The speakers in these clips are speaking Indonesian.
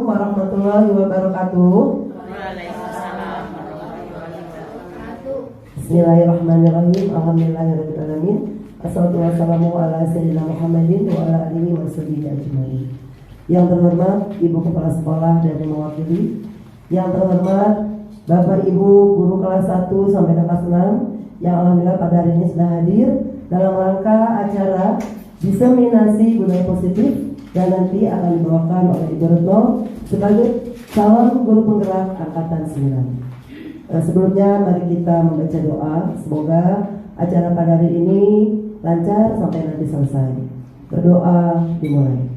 Assalamualaikum warahmatullahi wabarakatuh. Waalaikumsalam warahmatullahi wabarakatuh. Bismillahirrahmanirrahim. Alhamdulillahirrahmanirrahim. Assalatu wassalamu ala sayyidina Muhammadin wa ala alihi wa sahbihi ajma'in. Yang terhormat Ibu Kepala Sekolah dan yang mewakili, yang terhormat Bapak Ibu guru kelas 1 sampai kelas 6 yang alhamdulillah pada hari ini sudah hadir dalam rangka acara diseminasi budaya positif dan nanti akan dibawakan oleh Ibu Retno sebagai calon guru penggerak angkatan 9. Sebelumnya mari kita membaca doa, semoga acara pada hari ini lancar sampai nanti selesai. Berdoa dimulai.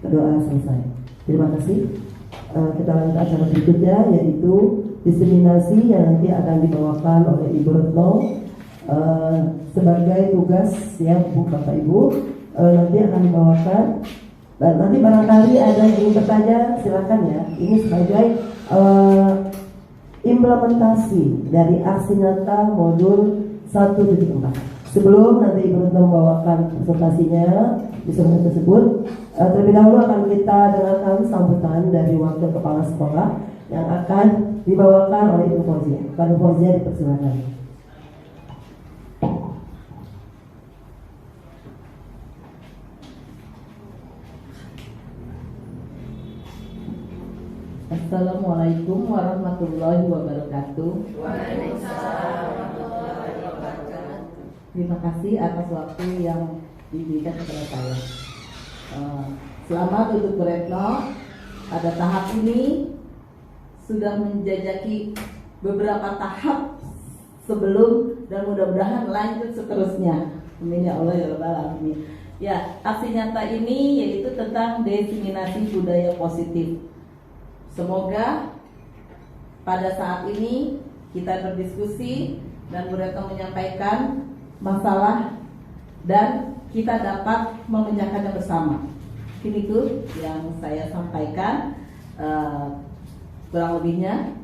Berdoa selesai. Terima kasih. Kita lanjut acara berikutnya, yaitu diseminasi yang nanti akan dibawakan oleh Ibu Retno sebagai tugas ya Bu Bapak Ibu. Nanti akan dibawakan dan nanti barangkali ada yang ingin bertanya silakan ya. Ini sebagai implementasi dari aksi nyata modul 1.4. Sebelum nanti Ibu Retno membawakan presentasinya di seminar tersebut, terlebih dahulu akan kita dengarkan sambutan dari wakil kepala sekolah yang akan dibawakan oleh Ibu Fauzia. Ibu Fauzia dipersilakan. Assalamualaikum warahmatullahi wabarakatuh. Waalaikumsalam warahmatullahi wabarakatuh. Terima kasih atas waktu yang diberikan kepada saya. Selamat untuk Bu Retno. Pada tahap ini sudah menjajaki beberapa tahap sebelum dan mudah-mudahan lanjut seterusnya. Amin ya Allah ya Rabbal alamin. Ya, aksi nyata ini yaitu tentang diseminasi budaya positif. Semoga pada saat ini kita berdiskusi dan Bu Retno menyampaikan masalah dan kita dapat memecahkannya bersama. Ini itu yang saya sampaikan. Kurang lebihnya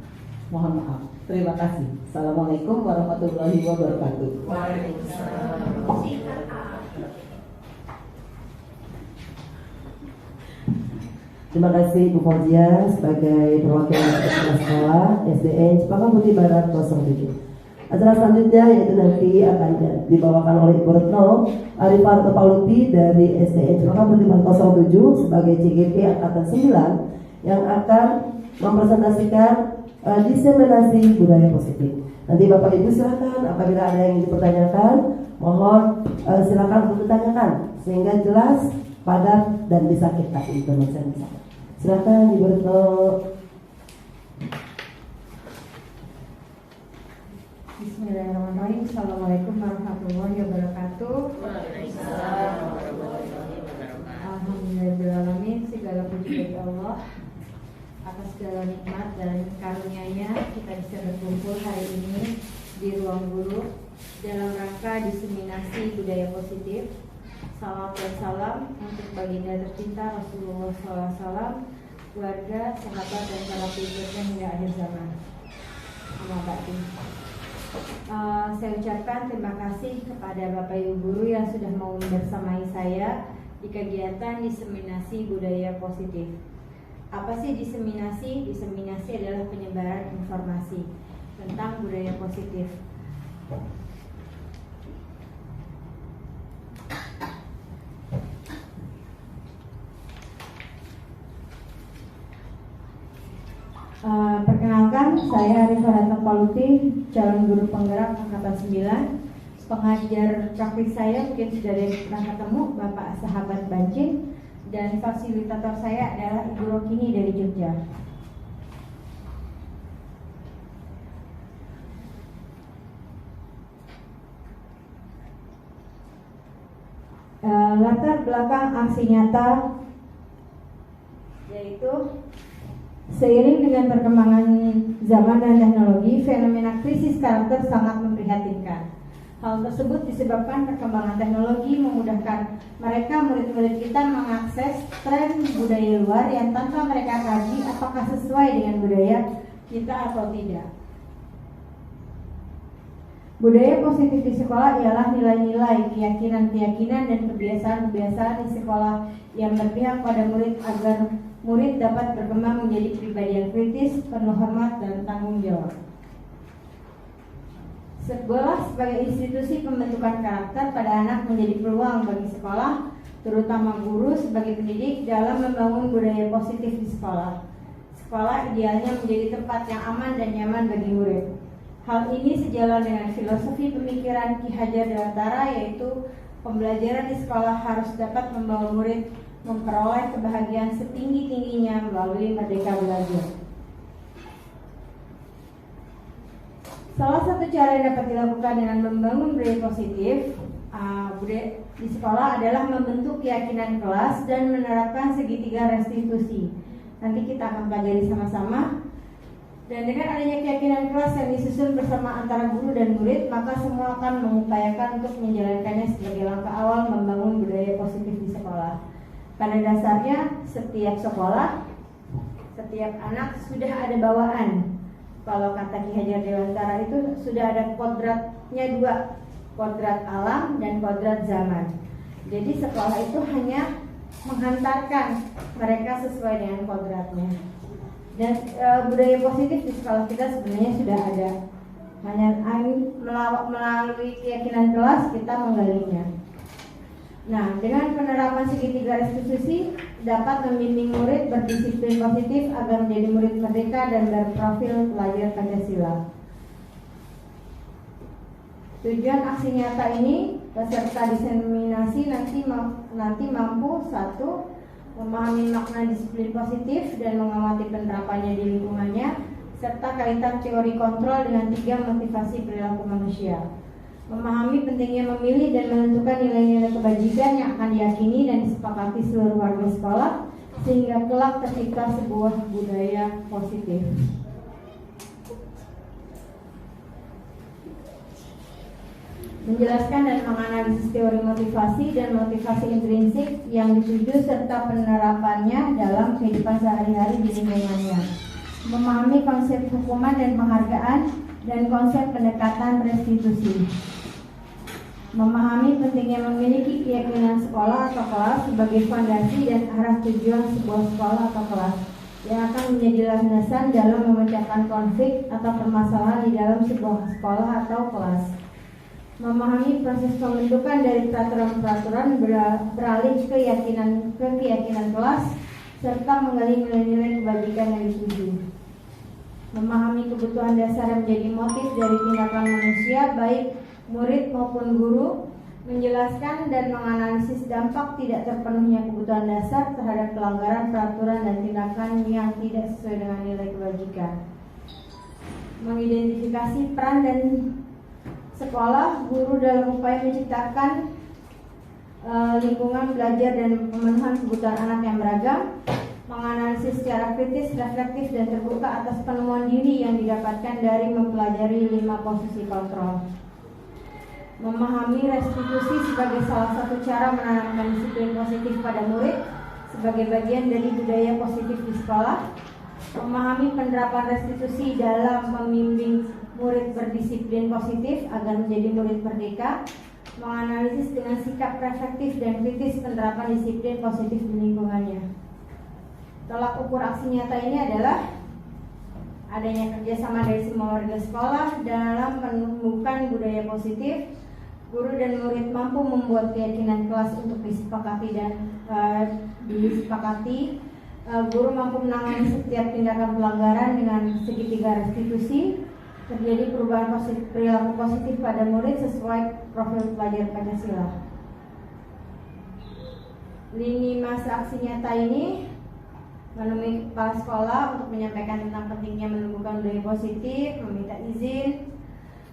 mohon maaf. Terima kasih. Assalamualaikum warahmatullahi wabarakatuh. Waalaikumsalam. Terima kasih Bu Fauzia sebagai perwakilan kepala sekolah SDN Cepaka Putih Barat 07. Acara selanjutnya yaitu nanti akan dibawakan oleh Ibu Retno Arifarto Pauluti dari SDN Cepaka Putih Barat 07 sebagai CGP angkatan 9 yang akan mempresentasikan diseminasi budaya positif. Nanti Bapak Ibu silakan apabila ada yang ingin dipertanyakan, mohon silakan untuk ditanyakan sehingga jelas, padat dan bisa kita implementasikan. Silakan Ibu Retno. Bismillahirrahmanirrahim. Assalamualaikum warahmatullahi wabarakatuh. Waalaikumsalam warahmatullahi wabarakatuh. Alhamdulillahirrahmanirrahim. Segala puji bagi Allah atas segala nikmat dan karunia-Nya kita bisa berkumpul hari ini di ruang guru dalam rangka diseminasi budaya positif. Salam dan salam untuk baginda tercinta Rasulullah SAW, keluarga, sahabat dan para pengikutnya hingga akhir zaman. Saya ucapkan terima kasih kepada Bapak Ibu guru yang sudah mau bersamai saya di kegiatan diseminasi budaya positif. Apa sih diseminasi? Diseminasi adalah penyebaran informasi tentang budaya positif. Perkenalkan, saya Arifarto Pauluti, calon guru penggerak angkatan 9. Pengajar praktik saya mungkin sudah pernah ketemu, Bapak Sahabat Bancin, dan fasilitator saya adalah Ibu Rokini dari Jogja. Latar belakang aksi nyata yaitu seiring dengan perkembangan zaman dan teknologi, fenomena krisis karakter sangat memprihatinkan. Hal tersebut disebabkan perkembangan teknologi memudahkan mereka murid-murid kita mengakses tren budaya luar yang tanpa mereka kaji apakah sesuai dengan budaya kita atau tidak. Budaya positif di sekolah ialah nilai-nilai, keyakinan-keyakinan, dan kebiasaan-kebiasaan di sekolah yang berpihak pada murid agar murid dapat berkembang menjadi pribadi yang kritis, penuh hormat, dan tanggung jawab. Sekolah sebagai institusi pembentukan karakter pada anak menjadi peluang bagi sekolah, terutama guru sebagai pendidik dalam membangun budaya positif di sekolah. Sekolah idealnya menjadi tempat yang aman dan nyaman bagi murid. Hal ini sejalan dengan filosofi pemikiran Ki Hajar Dewantara, yaitu pembelajaran di sekolah harus dapat membawa murid memperoleh kebahagiaan setinggi-tingginya melalui merdeka belajar. Salah satu cara yang dapat dilakukan dengan membangun budaya positif di sekolah adalah membentuk keyakinan kelas dan menerapkan segitiga restitusi. Nanti kita akan pelajari sama-sama. Dan dengan adanya keyakinan kelas yang disusun bersama antara guru dan murid, maka semua akan mengupayakan untuk menjalankannya sebagai langkah awal membangun budaya positif di sekolah. Pada dasarnya, setiap sekolah, setiap anak sudah ada bawaan. Kalau kata Ki Hajar Dewantara itu sudah ada kodratnya dua, kodrat alam dan kodrat zaman. Jadi sekolah itu hanya menghantarkan mereka sesuai dengan kodratnya. Dan budaya positif di sekolah kita sebenarnya sudah ada. Hanya melalui keyakinan kelas kita menggalinya. Nah, dengan penerapan segitiga restitusi dapat membimbing murid berdisiplin positif agar menjadi murid merdeka dan berprofil pelajar Pancasila. Tujuan aksi nyata ini peserta diseminasi nanti mampu: 1. Memahami makna disiplin positif dan mengamati penerapannya di lingkungannya, serta kaitan teori kontrol dengan 3 motivasi perilaku manusia. Memahami pentingnya memilih dan menentukan nilai-nilai kebajikan yang akan diyakini dan disepakati seluruh warga sekolah, sehingga kelak tercipta sebuah budaya positif. Menjelaskan dan menganalisis teori motivasi dan motivasi intrinsik yang dituju serta penerapannya dalam kehidupan sehari-hari di lingkungannya. Memahami konsep hukuman dan penghargaan dan konsep pendekatan restitusi. Memahami pentingnya memiliki keyakinan sekolah atau kelas sebagai fondasi dan arah tujuan sebuah sekolah atau kelas yang akan menjadi landasan dalam memecahkan konflik atau permasalahan di dalam sebuah sekolah atau kelas. Memahami proses pembentukan dari peraturan-peraturan beralih ke keyakinan kelas serta menggali nilai-nilai kebajikan yang dituju. Memahami kebutuhan dasar yang menjadi motif dari tindakan manusia baik murid maupun guru, menjelaskan dan menganalisis dampak tidak terpenuhnya kebutuhan dasar terhadap pelanggaran peraturan dan tindakan yang tidak sesuai dengan nilai kebajikan. Mengidentifikasi peran dan sekolah, guru dalam upaya menciptakan lingkungan belajar dan pemenuhan kebutuhan anak yang beragam, menganalisis secara kritis, reflektif, dan terbuka atas penemuan diri yang didapatkan dari mempelajari 5 posisi kontrol. Memahami restitusi sebagai salah satu cara menanamkan disiplin positif pada murid sebagai bagian dari budaya positif di sekolah. Memahami penerapan restitusi dalam membimbing murid berdisiplin positif agar menjadi murid merdeka. Menganalisis dengan sikap reflektif dan kritis penerapan disiplin positif di lingkungannya. Tolak ukur aksi nyata ini adalah adanya kerjasama dari semua warga sekolah dalam menumbuhkan budaya positif. Guru dan murid mampu membuat keyakinan kelas untuk disepakati dan guru mampu menangani setiap tindakan pelanggaran dengan segitiga restitusi. Terjadi perubahan perilaku positif pada murid sesuai profil pelajar Pancasila. Lini masa aksi nyata ini menemui kepala sekolah untuk menyampaikan tentang pentingnya menumbuhkan budaya positif, meminta izin,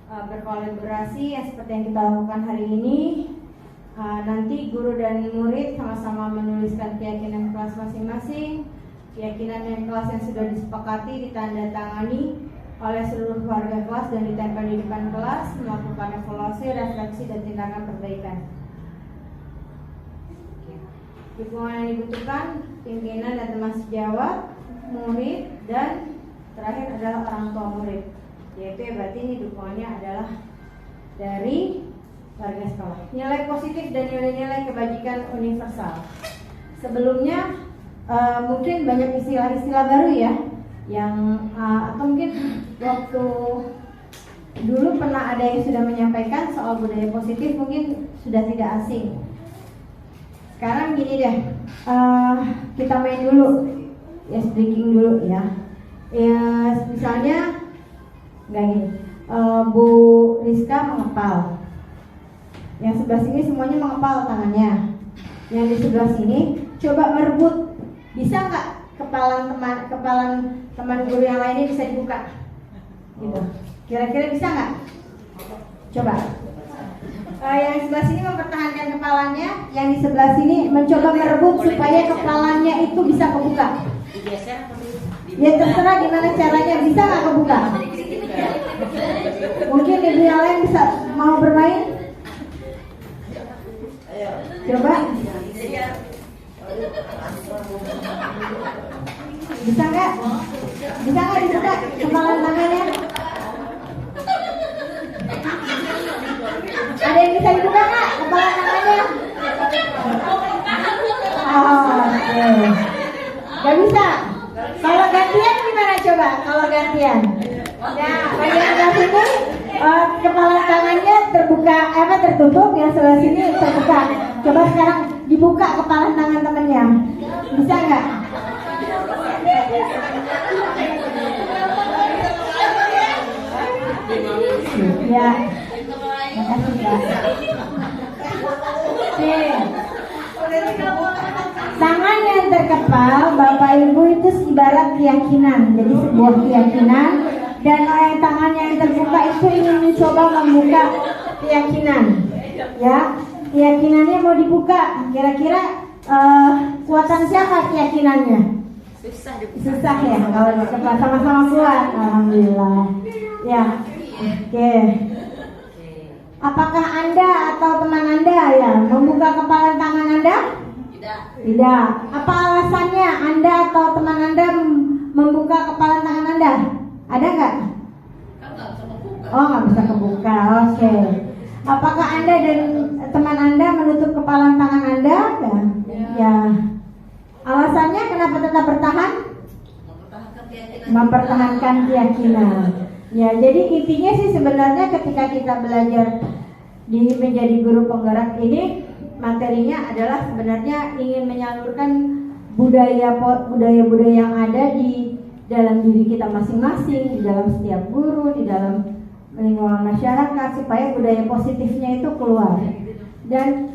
berkolaborasi yang seperti yang kita lakukan hari ini. Nanti guru dan murid sama-sama menuliskan keyakinan kelas masing-masing. Keyakinan yang kelas yang sudah disepakati ditandatangani oleh seluruh warga kelas dan ditempel di depan kelas, melakukan evaluasi, refleksi, dan tindakan perbaikan. Dukungan yang dibutuhkan pimpinan dan teman sejawat, murid, dan terakhir adalah orang tua murid. Yaitu berarti ini dukungannya adalah dari warga sekolah. Nilai positif dan nilai-nilai kebajikan universal. Sebelumnya mungkin banyak istilah-istilah baru ya, yang atau mungkin waktu dulu pernah ada yang sudah menyampaikan soal budaya positif, mungkin sudah tidak asing. Sekarang gini deh, kita main dulu, ya speaking dulu ya. Ya misalnya nggak gini, Bu Rizka mengepal, yang sebelah sini semuanya mengepal tangannya, yang di sebelah sini coba merebut, bisa nggak kepalan teman guru yang lainnya bisa dibuka, gitu. Kira-kira bisa nggak? Coba. Yang sebelah sini mempertahankan kepalanya, yang di sebelah sini mencoba merebut supaya kepalanya itu bisa kebuka. Ya terserah gimana caranya, bisa nggak kebuka? Mungkin ibu yang lain bisa mau bermain? Coba. Bisa nggak? Bisa nggak dibuka kepalan tangannya? Ada yang bisa dibuka nggak kepalan tangannya? Oke. Gak bisa. Kalau gantian gimana coba? Kalau gantian? Nah, bagian sebelah sini kepala tangannya terbuka, tertutup, yang sebelah sini terbuka. Coba sekarang dibuka kepala tangan temennya. Bisa nggak? Ya. Makasih Pak. Oke. Tangan yang terkepal, Bapak Ibu, itu ibarat keyakinan. Jadi sebuah keyakinan. Dan tangannya yang terbuka itu ingin mencoba membuka keyakinan. Ya, keyakinannya mau dibuka. Kira-kira kuatan siapa keyakinannya? Susah ya kalau sama-sama kuat. Alhamdulillah. Ya. Oke. Apakah Anda atau teman Anda ya membuka kepala tangan Anda? Tidak. Apa alasannya Anda atau teman Anda membuka kepala tangan Anda? Ada nggak? Oh, nggak bisa kebuka. Oke. Apakah Anda dan teman Anda menutup kepala tangan Anda? Ya. Alasannya kenapa tetap bertahan? Mempertahankan keyakinan. Ya, jadi intinya sih sebenarnya ketika kita belajar di menjadi guru penggerak ini, materinya adalah sebenarnya ingin menyalurkan budaya yang ada di dalam diri kita masing-masing, di dalam setiap guru, di dalam lingkungan masyarakat, supaya budaya positifnya itu keluar. Dan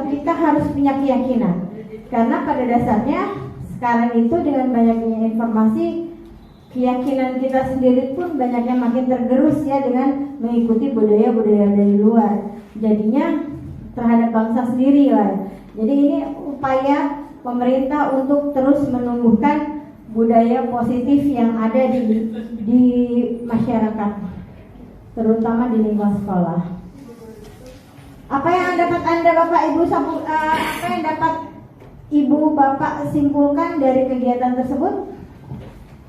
kita harus punya keyakinan, karena pada dasarnya sekarang itu dengan banyaknya informasi, keyakinan kita sendiri pun banyaknya makin tergerus ya dengan mengikuti budaya-budaya dari luar. Jadinya terhadap bangsa sendiri lah. Jadi ini upaya pemerintah untuk terus menumbuhkan budaya positif yang ada di masyarakat, terutama di lingkungan sekolah. Apa yang dapat Anda Bapak Ibu apa yang dapat Ibu Bapak simpulkan dari kegiatan tersebut?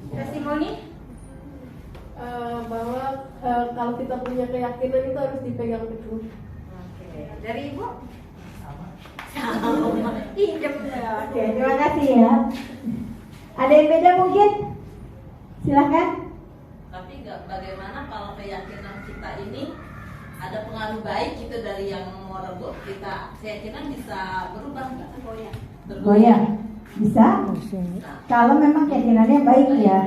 Testimoni? Bahwa kalau kita punya keyakinan itu harus dipegang teguh. Dari Ibu? Idem. Oke, terima kasih ya. Ada yang beda mungkin? Silahkan. Tapi bagaimana kalau keyakinan kita ini ada pengaruh baik gitu dari yang mau rebut, kita keyakinan bisa berubah nggak? Bergoyang. Bisa? Kalau memang keyakinannya baik ya.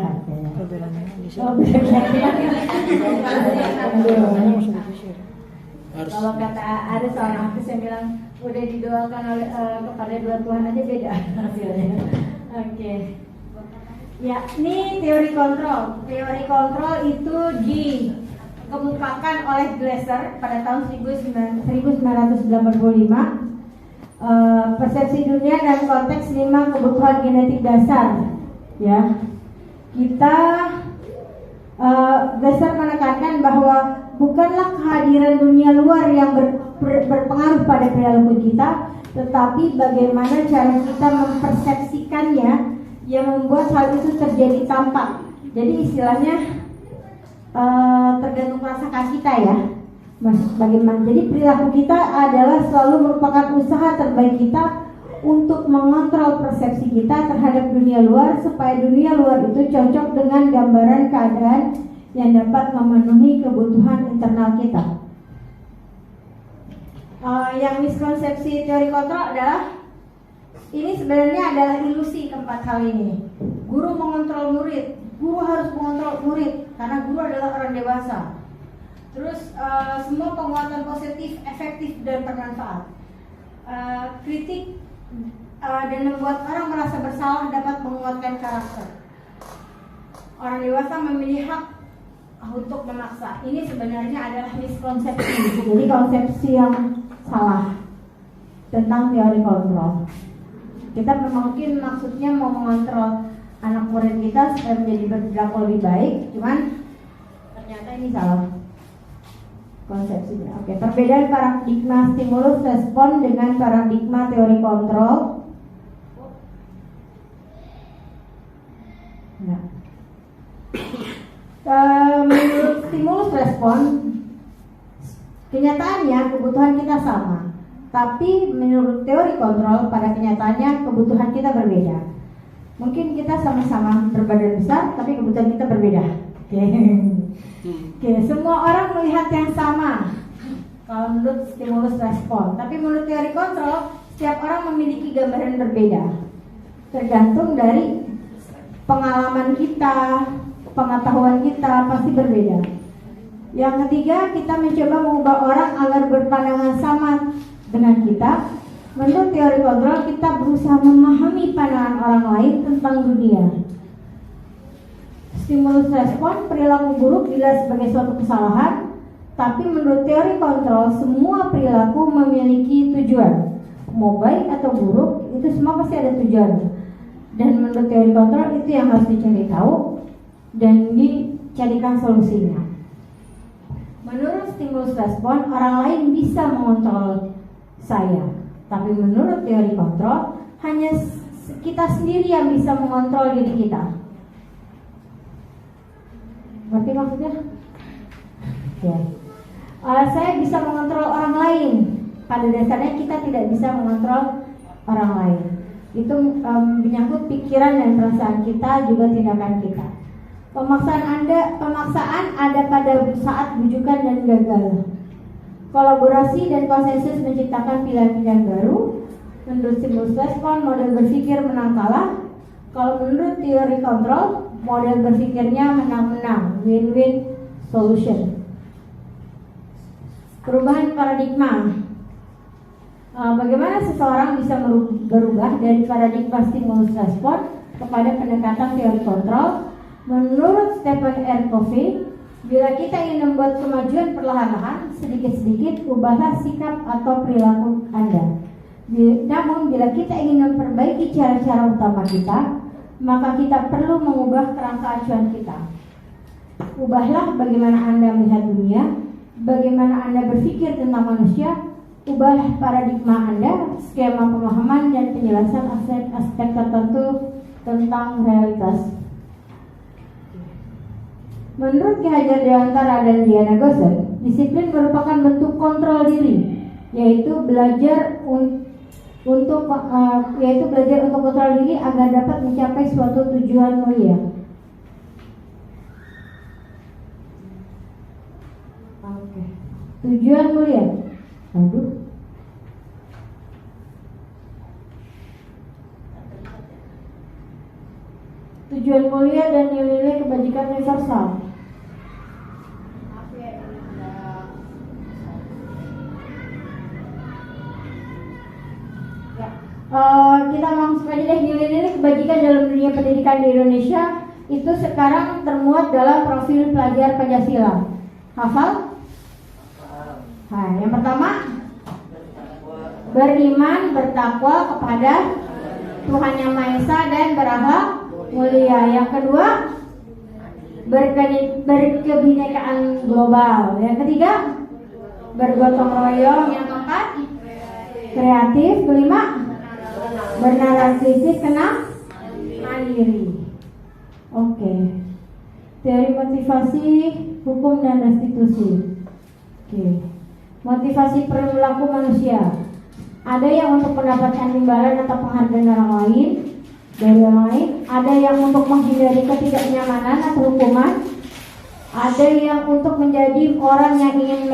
Kalau kata ada seorang artis yang bilang udah didoakan oleh kepada dua Tuhan aja beda hasilnya. Oke. Ya, ini teori kontrol. Teori kontrol itu dikemukakan oleh Glasser pada tahun 1985. Persepsi dunia dan konteks 5 kebutuhan genetik dasar. Ya, kita Glasser menekankan bahwa bukanlah kehadiran dunia luar yang berpengaruh pada perilaku kita, tetapi bagaimana cara kita mempersepsikannya yang membuat hal itu terjadi tampak. Jadi istilahnya tergantung rasakan kita ya. Bagaimana? Jadi perilaku kita adalah selalu merupakan usaha terbaik kita untuk mengontrol persepsi kita terhadap dunia luar supaya dunia luar itu cocok dengan gambaran keadaan yang dapat memenuhi kebutuhan internal kita. Yang miskonsepsi teori kontrol adalah ini sebenarnya adalah ilusi keempat hal ini. Guru mengontrol murid, guru harus mengontrol murid karena guru adalah orang dewasa. Terus semua penguatan positif, efektif dan bermanfaat. Kritik dan membuat orang merasa bersalah dapat menguatkan karakter. Orang dewasa memilih hak untuk memaksa. Ini sebenarnya adalah miskonsepsi. Jadi konsepsi yang salah tentang teori kontrol. Kita mungkin maksudnya mau mengontrol anak murid kita supaya menjadi berperilaku lebih baik, cuman ternyata ini salah konsepsinya. Oke, perbedaan paradigma stimulus respon dengan paradigma teori kontrol. Nah, menurut stimulus respon, kenyataannya kebutuhan kita sama, tapi menurut teori kontrol pada kenyataannya kebutuhan kita berbeda. Mungkin kita sama-sama berbadan besar, tapi kebutuhan kita berbeda. Oke, semua orang melihat yang sama kalau menurut stimulus respon, tapi menurut teori kontrol setiap orang memiliki gambaran berbeda, tergantung dari pengalaman kita, pengetahuan kita pasti berbeda. Yang ketiga, kita mencoba mengubah orang agar berpandangan sama dengan kita. Menurut teori kontrol, kita berusaha memahami pandangan orang lain tentang dunia. Stimulus respon, perilaku buruk dilihat sebagai suatu kesalahan, tapi menurut teori kontrol, semua perilaku memiliki tujuan. Mau baik atau buruk, itu semua pasti ada tujuan. Dan menurut teori kontrol, itu yang harus dicari tahu dan dicarikan solusinya. Menurut stimulus respon, orang lain bisa mengontrol saya, tapi menurut teori kontrol, hanya kita sendiri yang bisa mengontrol diri kita. Ngerti maksudnya? Ya. Saya bisa mengontrol orang lain. Pada dasarnya kita tidak bisa mengontrol orang lain. Itu menyangkut pikiran dan perasaan kita, juga tindakan kita. Pemaksaan ada pada saat bujukan dan gagal. Kolaborasi dan konsensus menciptakan pilihan-pilihan baru. Menurut stimulus respon, model berpikir menang kalah. Kalau menurut teori kontrol, model berpikirnya menang-menang, win-win solution. Perubahan paradigma. Bagaimana seseorang bisa berubah dari paradigma stimulus respon kepada pendekatan teori kontrol? Menurut Stephen R. Covey, bila kita ingin membuat kemajuan perlahan-lahan, sedikit-sedikit ubahlah sikap atau perilaku Anda. Namun bila kita ingin memperbaiki cara-cara utama kita, maka kita perlu mengubah kerangka acuan kita. Ubahlah bagaimana Anda melihat dunia, bagaimana Anda berpikir tentang manusia. Ubahlah paradigma Anda, skema pemahaman dan penjelasan aspek-aspek tertentu tentang realitas. Menurut Ki Hajar Dewantara dan Diana Gosen, disiplin merupakan bentuk kontrol diri, yaitu belajar untuk kontrol diri agar dapat mencapai suatu tujuan mulia. Oke. Tujuan mulia. Aduh. Tujuan mulia dan nilai-nilai kebajikan universal. Kita langsung aja deh, nilai-nilai kebajikan dalam dunia pendidikan di Indonesia itu sekarang termuat dalam profil pelajar Pancasila. Hafal? Nah, yang pertama, beriman, bertakwa kepada Tuhan Yang Maha Esa dan berakhlak mulia. Yang kedua, berkebinekaan global. Yang ketiga, bergotong royong. Yang keempat, kreatif. Kelima, bernarasistis, mandiri. Oke. Teori motivasi, hukum dan restitusi. Oke. Motivasi perilaku manusia. Ada yang untuk mendapatkan imbalan atau penghargaan dari orang lain, ada yang untuk menghindari ketidaknyamanan atau hukuman, ada yang untuk menjadi orang yang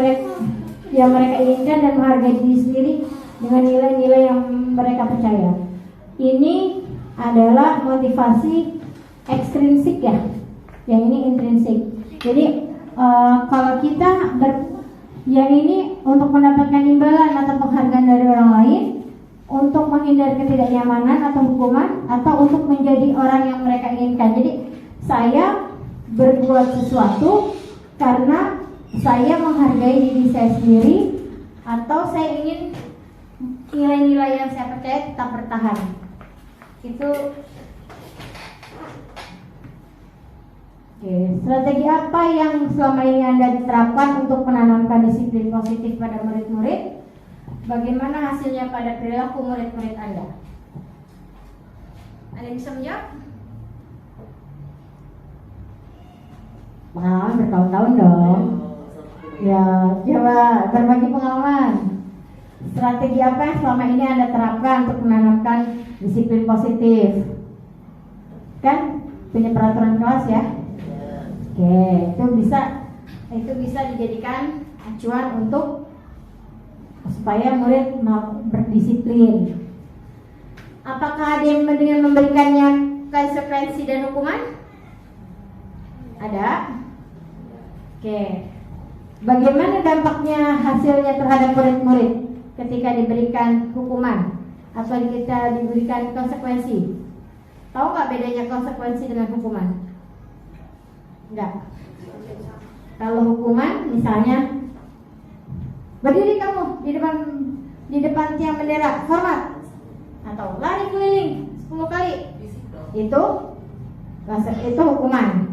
mereka inginkan dan menghargai diri sendiri dengan nilai-nilai yang mereka percaya. Ini adalah motivasi ekstrinsik ya, yang ini intrinsik. Jadi kalau kita yang ini untuk mendapatkan imbalan atau penghargaan dari orang lain, untuk menghindari ketidaknyamanan atau hukuman, atau untuk menjadi orang yang mereka inginkan. Jadi saya berbuat sesuatu karena saya menghargai diri saya sendiri, atau saya ingin nilai-nilai yang saya percaya tetap bertahan. Itu. Oke, strategi apa yang selama ini Anda terapkan untuk menanamkan disiplin positif pada murid-murid? Bagaimana hasilnya pada perilaku murid-murid Anda? Ada yang bisa menjawab? Pengalaman bertahun-tahun dong. Ya, coba berbagi pengalaman. Strategi apa yang selama ini Anda terapkan untuk menanamkan disiplin positif? Kan punya peraturan kelas ya? Oke, itu bisa dijadikan acuan untuk supaya murid berdisiplin. Apakah ada yang dengan memberikannya konsekuensi dan hukuman? Ada. Oke. Bagaimana dampaknya hasilnya terhadap murid-murid ketika diberikan hukuman atau kita diberikan konsekuensi? Tahu nggak bedanya konsekuensi dengan hukuman? Enggak. Kalau hukuman misalnya berdiri kamu di depan tiang bendera, hormat, atau lari keliling 10 kali. Itu hukuman.